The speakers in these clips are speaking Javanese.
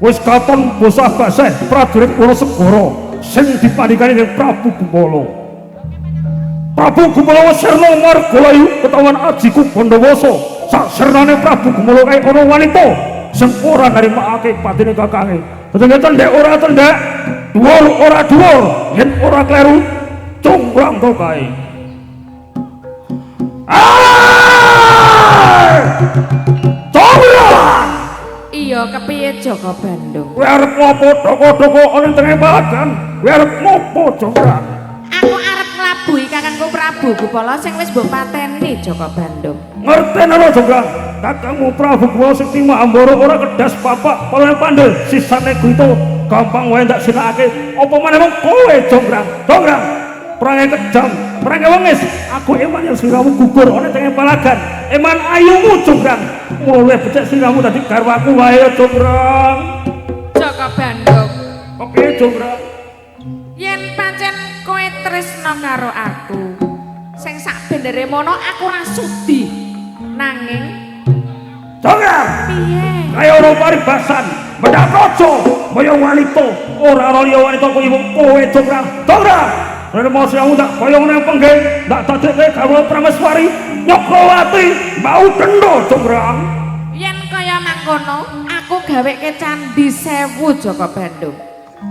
wis katon bosah baseh prajurit Wonosegoro sing dipandhingani dening Prabu Gumpala. Prabu Gumpala sirna margalayu ketahuan ajiku Bandawasa sak sirnane Prabu Gumpala kae ana wanita sing ora narimakake patine kakange. Ngeten ndek ora tendek, dhuwur ora dhuwur, yen ora kleru cungkrang to kae. Iya, kepiye Jaka Bandung? Kowe arep ngopo doko-doko ana tengah palagan? Kowe arep ngopo, Jonggrang? Aku arep nglabuhi kakangku Prabu Gumpala sing wis mbok pateni Jaka Bandung. Ngerteni ana, Jonggrang? Kakangmu Prabu Gumpala Sekti Mahambara ora kedas bapak paling pandel sisane Gunto gampang wae ndak sinakake. Apa meneh wong kowe, Jonggrang? Jonggrang, perange kejam, perange wengis. Aku eman yang sliramu gugur ana tengah palagan. Eman ayumu, Jonggrang. Mulai becek sliramu dadi garwaku wae, Jonggrang. Jaka Bandung. Kepiye, Jonggrang? Yen pancen kowe tresna karo aku, sing sak bendere mono aku ora sudi. Nanging Jonggrang, piye? kaya ora paribasan, mendak raja, kaya wanita, ora ana liya wanita kaya kowe, Jonggrang. Jonggrang, nek mosok aku tak koyong nang penggih, tak dadekke karo Prameswari, Nyokrawati, mau dendo, Jonggrang. Yen kaya mangkono, aku gaweke candhi 1000 Jaka Bandung.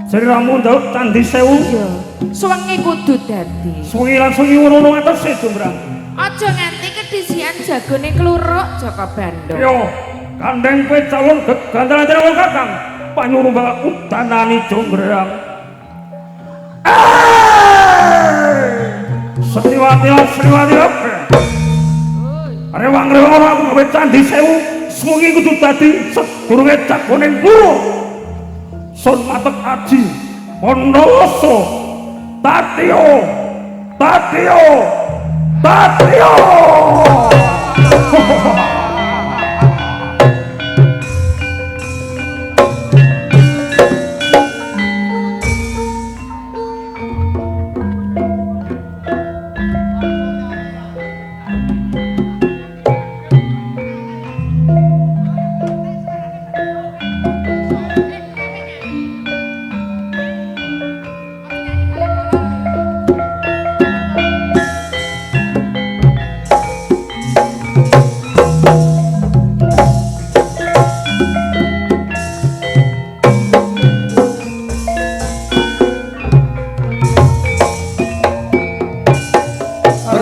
Sliramu njaluk candhi 1000. Iya, suwengi kudu dadi. Suwi lan suwi ngono atese, Jonggrang. Aja nganti kedisian jagone kluruk Jaka Bandung. Yo, kandeng kowe calon gegandalan wong kakang, panyuruh bakal udanani, Jonggrang. Sriwati. Rewang-rewang ora aku gawe candhi 1000, suwi kudu dadi sedurunge jagone guru. Sun matek aji, Bondowoso, Tatio.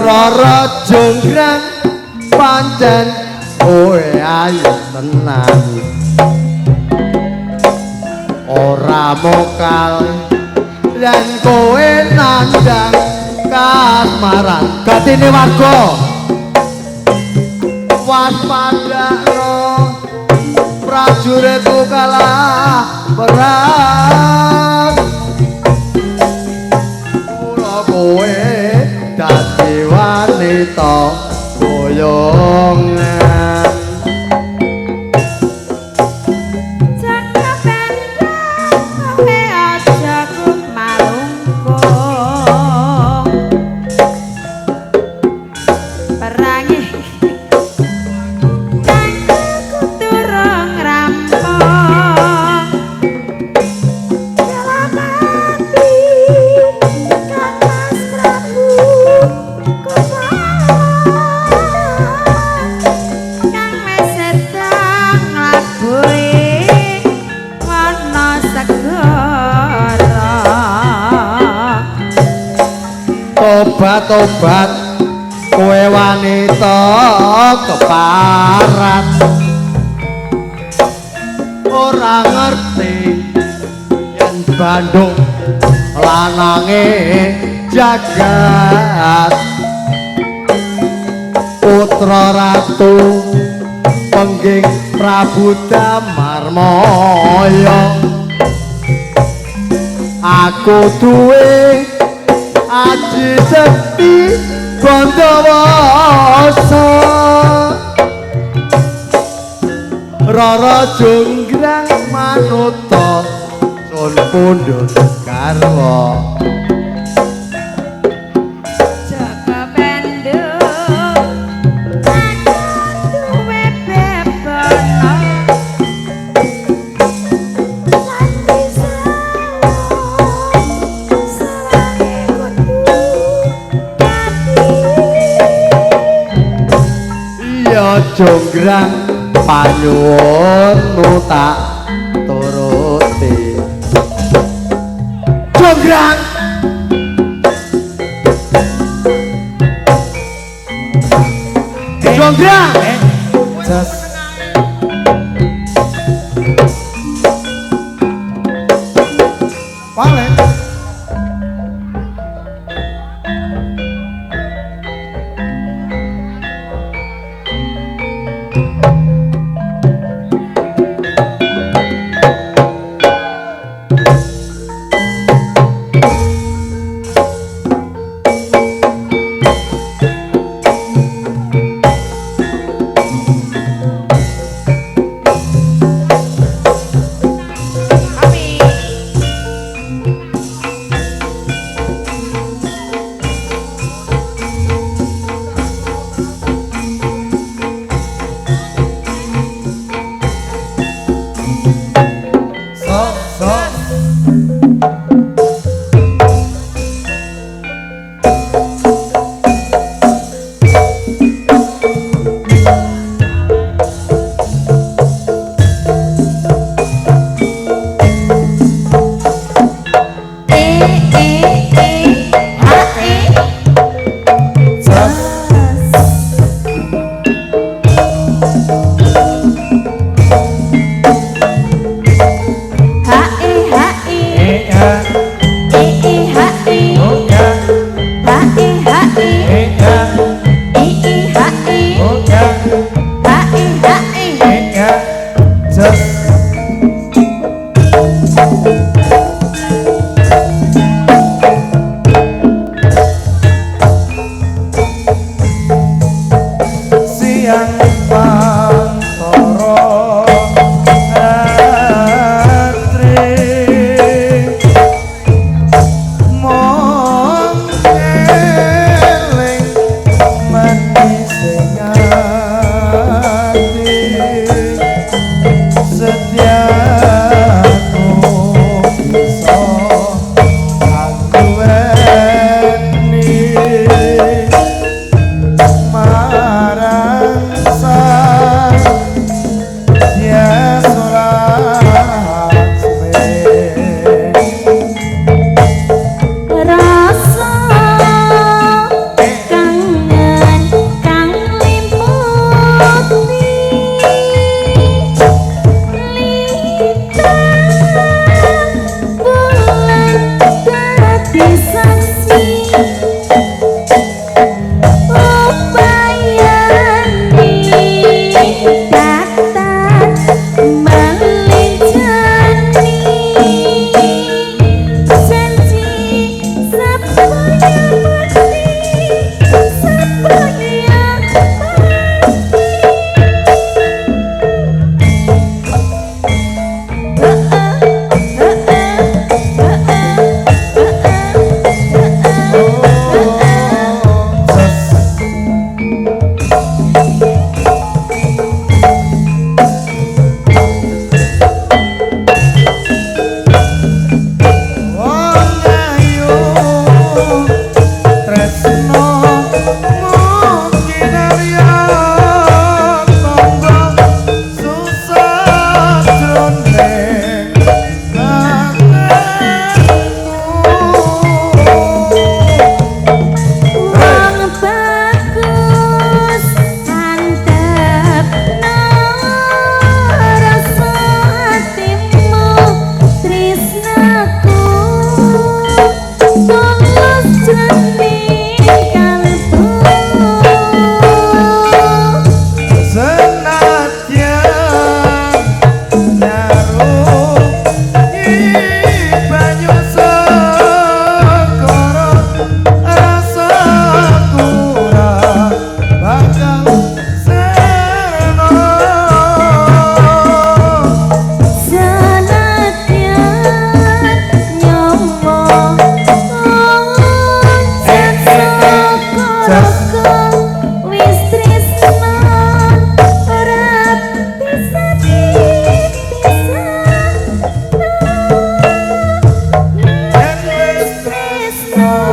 Rara Jonggrang pancen kowe ayu tenan, ora mokal lan kowe nandhang kasmaran gatine warga. Waspadakno prajuritku kalah perang, kula kowe dadi wanita boyongan. Jaka Bandung, kowe aja kumalungkung. Perangi kang kuturung rampung. Bela mati kang Mas Prabu Gumpala, kang wis sedang nglabuhi Wonosegoro. Tobat kowe wanita keparat, ora ngerti yen Bandung lanange jagat. Putra ratu pengging Prabu Damarmaya, aku duwe aji sekti Bandawasa. Rara Jonggrang manuta sun pundhut garwa. Jaka Bandung, aku duwe bebono. jonggrang panyuwunmu tak turuti jonggrang jonggrang jas Palen Tresno